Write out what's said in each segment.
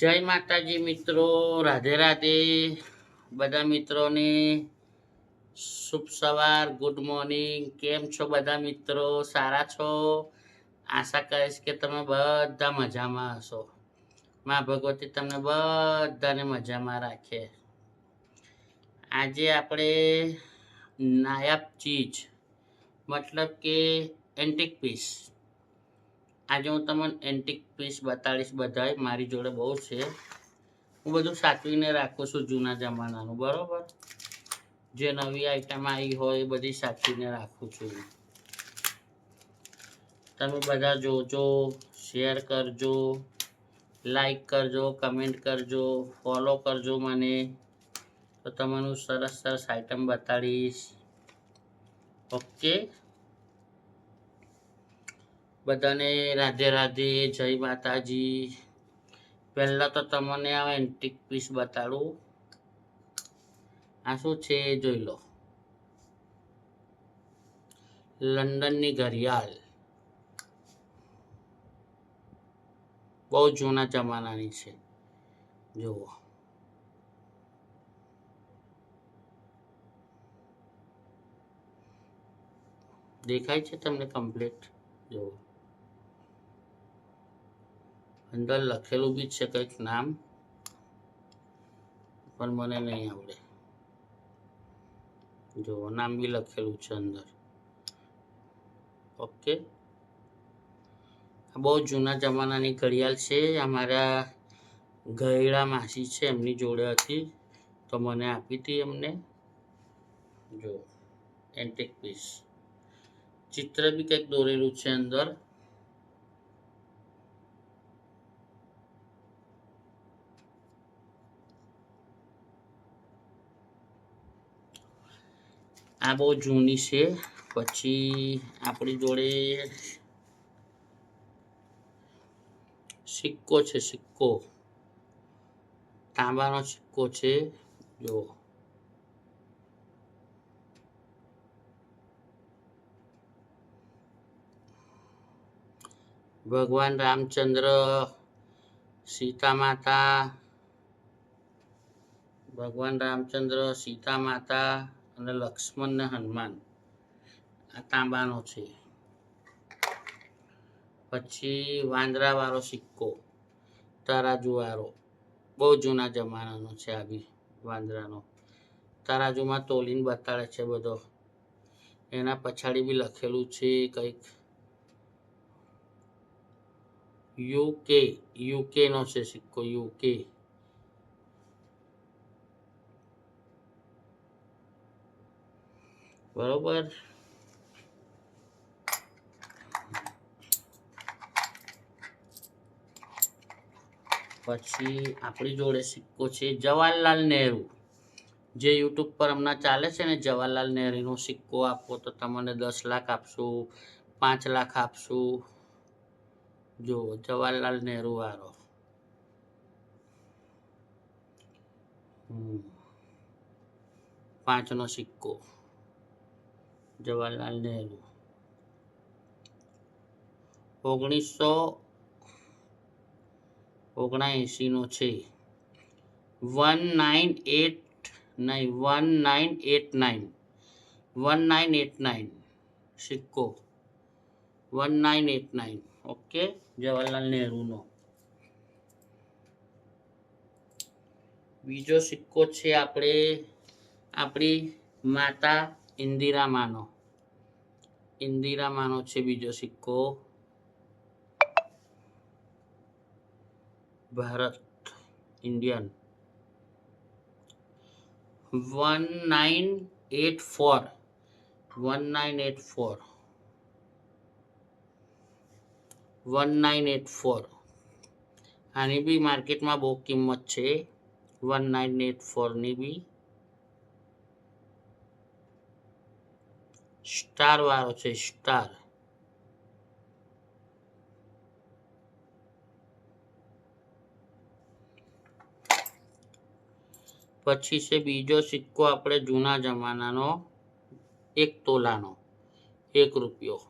જય માતાજી મિત્રો, રાધે રાધે. બધા મિત્રોને શુભ સવાર, ગુડ મોર્નિંગ. કેમ છો બધા મિત્રો? સારા છો? આશા કરીશ કે તમે બધા મજામાં હશો. મા ભગવતી તમને બધાને મજામાં રાખે. આજે આપણે નાયાબ ચીજ મતલબ કે એન્ટિક પીસ. આજે હું તમને એન્ટિક પીસ બતાડીશ. બધાય મારી જોડે બહુ છે. હું બધું સાચવીને રાખું છું જૂના જમાનાનું, બરોબર. જે નવી આઈટમ આવી હોય એ બધી સાચવીને રાખું છું. તમે બધા જોજો, શેર કરજો, લાઈક કરજો, કમેન્ટ કરજો, ફોલો કરજો મને, તો તમને સરસ સરસ આઈટમ બતાડીશ. ઓકે, બધાને રાધે રાધે, જય માતાજી. પહેલા તો તમને આ એન્ટિક પીસ બતાડું. આ શું છે જોઈ લો. લંડનની ઘડિયાળ, બહુ જૂના જમાનાની છે. જુઓ, દેખાય છે તમને કમ્પ્લીટ? જુઓ, અંદર લખેલું બી છે કંઈક નામ, પણ મને નહીં આવડે. જુઓ, નામ બી લખેલું છે અંદર. ઓકે, બહુ જૂના જમાનાની ઘડિયાળ છે. અમારા ગયડા માસી છે, એમની જોડે હતી તો મને આપી હતી એમને. જો એન્ટિક પીસ, ચિત્ર બી કંઈક દોરેલું છે અંદર. આ બહુ જૂની છે. પછી આપણી જોડે સિક્કો છે. સિક્કો, તાંબાનો સિક્કો છે. જો ભગવાન રામચંદ્ર, સીતા માતા, ભગવાન રામચંદ્ર, સીતા માતા અને લક્ષ્મણ ને હનુમાન, આ તાંબાનો છે. પછી વાંદરા વાળો સિક્કો, તરાજુ વાળો, બહુ જૂના જમાનાનો છે. આ બી વાંદરાનો તરાજુમાં તોલીને બતાડે છે બધો. એના પછાડી બી લખેલું છે કંઈક યુકે. યુકે નો છે સિક્કો, યુકે. બરોબર. પછી આપણી જોડે સિક્કો છે જવાહરલાલ નહેરુ. જે યુટ્યુબ પર હમણાં ચાલે છે ને, જવાહરલાલ નહેરુનો સિક્કો આપો તો તમને 10 લાખ આપશું, 5 લાખ આપશું. જો જવાહરલાલ નહેરુ વાળો. 5 નો સિક્કો, જવાહરલાલ નહેરુ. 1979 નો છે. 1989 સિક્કો, 1989. ઓકે, જવાહરલાલ નહેરુનો. બીજો સિક્કો છે આપણી માતા ઇન્દિરામાનો. ઇન્દિરામાનો છે બીજો સિક્કો. ભારત, ઇન્ડિયન. 1984. 1984. આની બી માર્કેટમાં બહુ કિંમત છે. 1984 ની બી. સ્ટાર વાળો છે, સ્ટાર. પછી છે બીજો સિક્કો આપણે જૂના જમાનાનો, 1 તોલાનો, 1 રૂપિયો.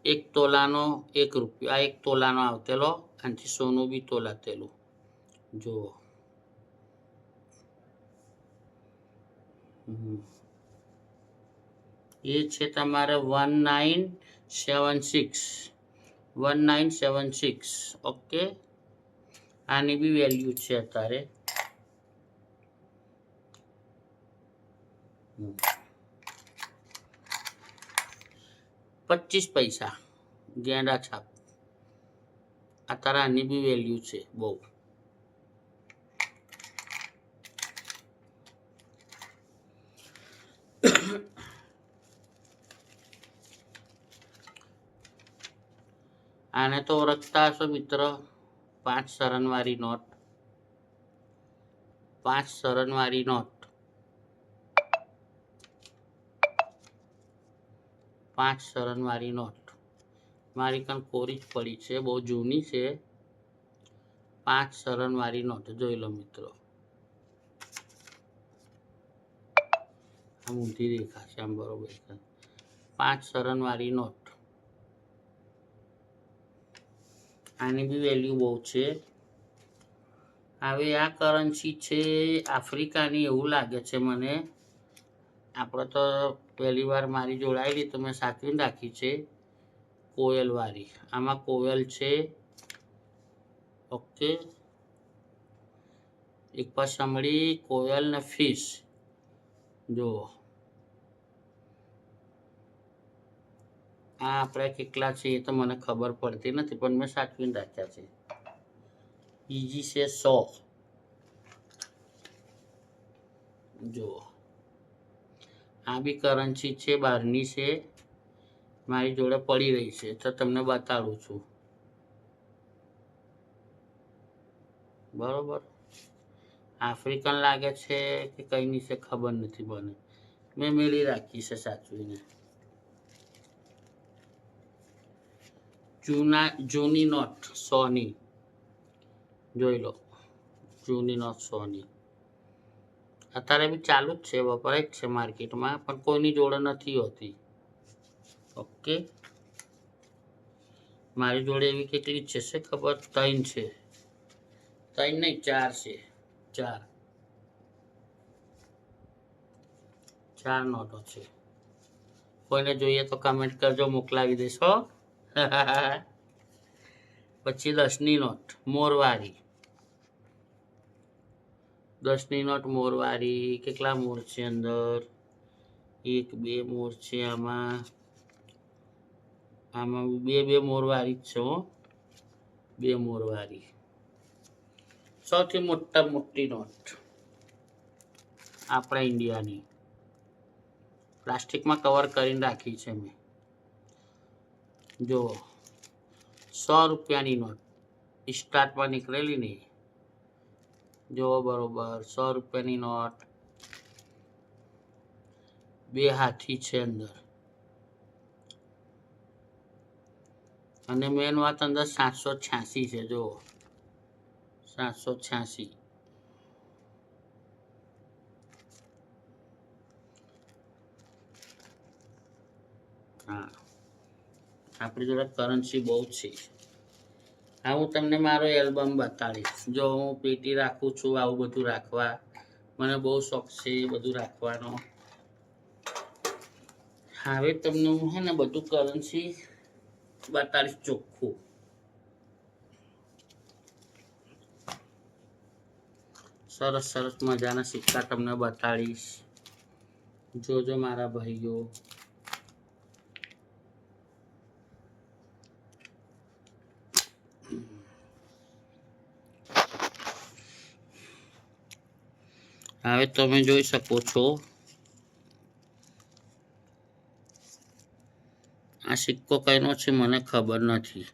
1 તોલાનો 1 રૂપિયો, આ 1 તોલાનો આવતેલો, આનાથી સોનું બી તોલાતેલું જુઓ. એ છે તમારે 1976. ઓકે, આની બી વેલ્યુ છે અત્યારે. $25 ગેંડા છાપ, અત્યારે આની બી વેલ્યુ છે બહુ. આને તો ઓળખતા હશો મિત્ર, 5 શરણવાળી નોટ. 5 શરણવાળી નોટ, 5 શરણવાળી નોટ મારી કાન કોરી જ પડી છે, બહુ જૂની છે. 5 શરણવાળી નોટ જોઈ લો મિત્રો. આમ ઊંધી દેખાશે, આમ બરોબર. 5 શરણવાળી નોટ, આની બી વેલ્યુ બહુ છે. હવે આ કરન્સી છે આફ્રિકાની એવું લાગે છે મને. આપણે તો પહેલી વાર મારી જોડાયેલી તો મેં સાચવીને રાખી છે, કોયલવાળી. આમાં કોયલ છે. ઓકે, એક પાસમડી કોયલ ને ફિશ જુઓ. આ આપણે કેટલા છે એ તો મને ખબર પડતી નથી, પણ મેં સાચવીને રાખ્યા છે. બીજી છે 100 જુઓ. આ બી કરન્સી છે, બહારની છે, મારી જોડે પડી રહી છે તો તમને બતાડું છું. બરોબર, આફ્રિકન લાગે છે કે કઈની છે ખબર નથી મને, મેં મેળી રાખી છે સાચવીને. જૂની નોટ 100ની જોઈ લો. જૂની નોટ 100ની અત્યારે બી ચાલુ જ છે, વપરાય જ છે માર્કેટમાં, પણ કોઈની જોડે નથી હોતી. ઓકે, મારી જોડે એવી કેટલી છે ખબર? 3 છે. 3 નહીં, 4 છે. 4 નોટો છે. કોઈને જોઈએ તો કમેન્ટ કરજો, મોકલાવી દઈશ હો. પછી 10ની નોટ મોરવાળી. 10ની નોટ મોરવાળી. કેટલા મોર છે અંદર? 1 2 મોર છે આમાં. આમાં 2 મોરવાળી જ છે હો, 2 મોરવાળી. સૌથી મોટી નોટ આપણા ઇન્ડિયાની, પ્લાસ્ટિકમાં કવર કરીને રાખી છે મેં. જો 100 રૂપિયાની નોટ સ્ટાર્ટમાં નીકળેલી ને, જો બરોબર. 100 રૂપિયાની નોટ, 2 હાથી છે અંદર. અને મેન વાત અંદર 786 છે જો, 786. હા, આપણી જોડે કરન્સી બહુ છે. હા, હું તમને મારો એલ્બમ બતાડીશ. જો હું પેટી રાખું છું, આવું બધું રાખવા મને બહુ શોખ છે એ બધું રાખવાનો. હવે તમને હું છે ને બધું કરન્સી બતાડીશ ચોખ્ખું. સરસ સરસ મજાના સિક્કા તમને બતાડીશ, જોજો મારા ભાઈઓ. હવે તમે જોઈ શકો છો, આ સિક્કો કઈનો છે મને ખબર નથી.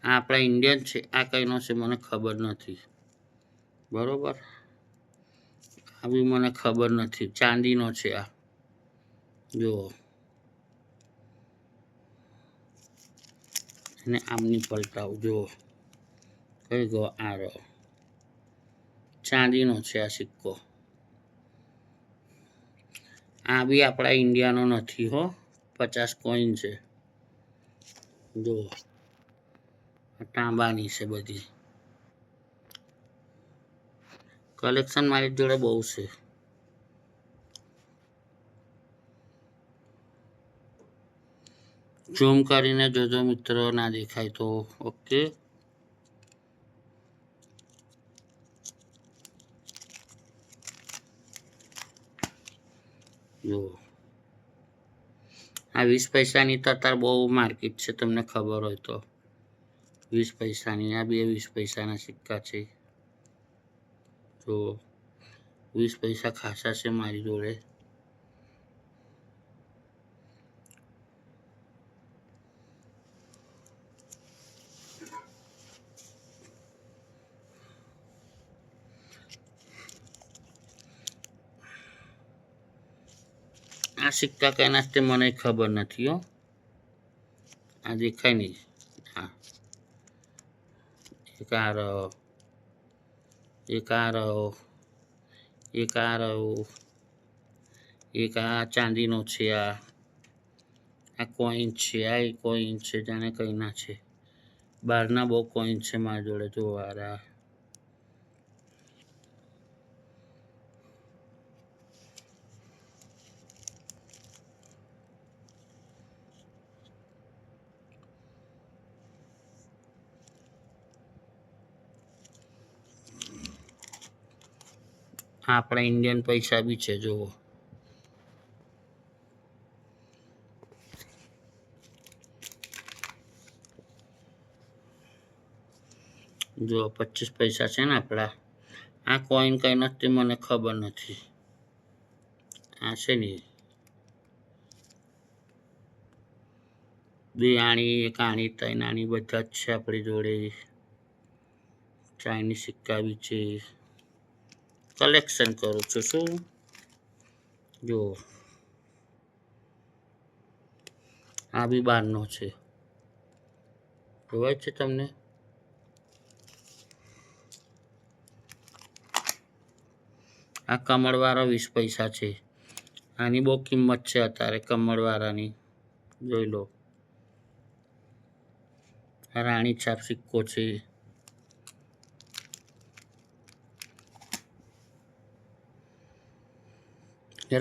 આ આપણા ઇન્ડિયન છે, આ કઈનો છે મને ખબર નથી. બરોબર, આ બી મને ખબર નથી. ચાંદીનો છે આ જુઓ. અને આમની પલટાવું જુઓ, કઈ ગયો આરો. ચાંદીનો છે આ સિક્કો. આ બી આપણા ઇન્ડિયાનો નથી હો, 50 કોઈન છે. જો તાંબાની છે બધી. કલેક્શન મારી જોડે બહુ છે. ઝૂમ કરીને જોજો મિત્રો, ના દેખાય તો. ઓકે, જો આ 20 પૈસાની તો અત્યારે બહુ માર્કેટ છે, તમને ખબર હોય તો. 20 પૈસાની આ બે 20 પૈસાના સિક્કા છે. જો 20 પૈસા ખાસા છે મારી જોડે. આ સિક્કા કઈના તે મને ખબર નથી હો. આ દેખાય નહીં. હા, એક આ રહ્યો, એક આ રહ્યો, એક આ રહ્યો, એક આ ચાંદીનો છે. આ કોઈન છે, આ કોઈન છે, જાણે કઈના છે. બહારના બહુ કોઈન છે મારી જોડે. જો વારા આપણા ઇન્ડિયન પૈસા બી છે. જુઓ, જો 25 પૈસા છે ને આપણા. આ કોઈન કઈ નથી મને ખબર નથી. આ છે ને 2 આણી, 1 આણી, 3 આણી બધા જ છે આપણી જોડે. ચાઇનીઝ સિક્કા બી છે. કલેક્શન કરું છું. શું જો આ બી બહારનો છે. જોવાય છે તમને? આ કમળવાળો 20 પૈસા છે. આની બહુ કિંમત છે અત્યારે કમળવાળાની. જોઈ લો. આ રાણી છાપ સિક્કો છે.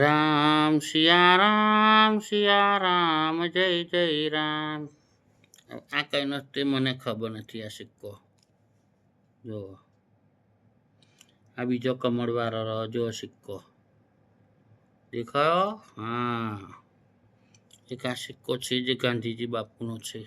રામ સિયા રામ, જય જય રામ. આ કઈ નથી મને ખબર નથી. આ સિક્કો જો. આ બીજો કમળવાળો રહ્યો. જો સિક્કો દેખાયો? હા, એક આ સિક્કો છે જે ગાંધીજી બાપુનો છે.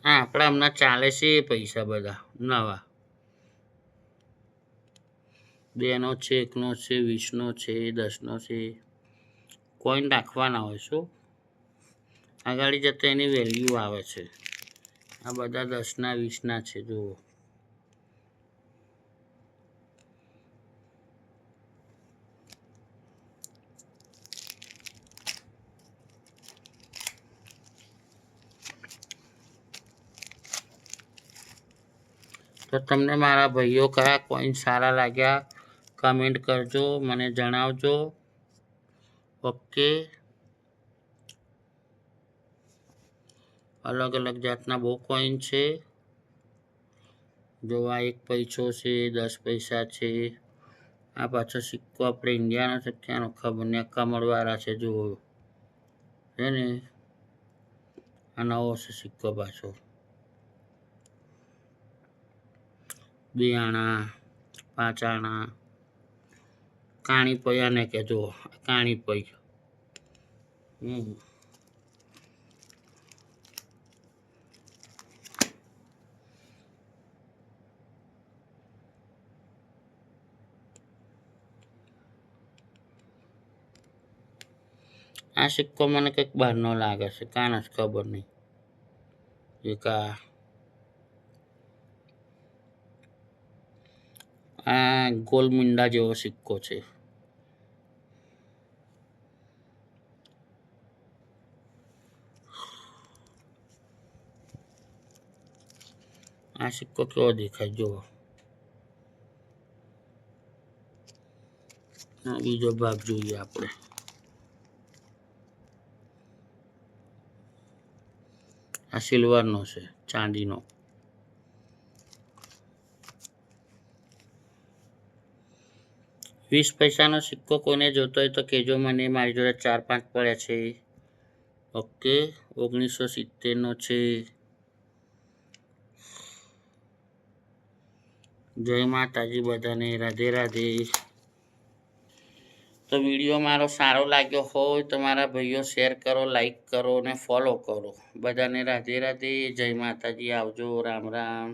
હા, આપણા હમણાં ચાલે છે પૈસા બધા નવા. 2નો છે, 1નો છે, 20નો છે, 10નો છે. કોઈન રાખવાના હોય શું? આગળ જતા એની વેલ્યુ આવે છે. આ બધા 10ના 20ના છે. જુઓ, તો તમને મારા ભાઈઓ કયા કોઈન સારા લાગ્યા કમેન્ટ કરજો, મને જણાવજો. ઓકે, અલગ અલગ જાતના બહુ કોઈન છે. જો આ 1 પૈસો છે, 10 પૈસા છે. આ પાછો સિક્કો આપણે ઇન્ડિયાનો છે, ક્યાંનો ખબર નહીં. આ કમળવાળા છે. જુઓ છે ને, આ નવો છે સિક્કો પાછો. 2 આણા, 5 આણા. કાણી પૈ આને કે. જુઓ કાણી પૈ. આ સિક્કો મને કંઈક બહારનો લાગે છે, કાં નથી ખબર નહીં. એક આ ગોલ મીંડા જેવો સિક્કો છે. આ સિક્કો કેવો દેખાય જુઓ. બીજો ભાગ જોઈએ આપણે. આ સિલ્વરનો છે, ચાંદીનો. ₹20નો સિક્કો કોઈને જોતો હોય તો કહેજો મને, મારી જોડે 4-5 પડ્યા છે. ઓકે, 1970નો છે. જય માતાજી બધાને, રાધે રાધે. તો વિડીયો મારો સારો લાગ્યો હોય તો મારા ભાઈઓ શેર કરો, લાઈક કરો અને ફોલો કરો. બધાને રાધે રાધે, જય માતાજી, આવજો, રામ રામ.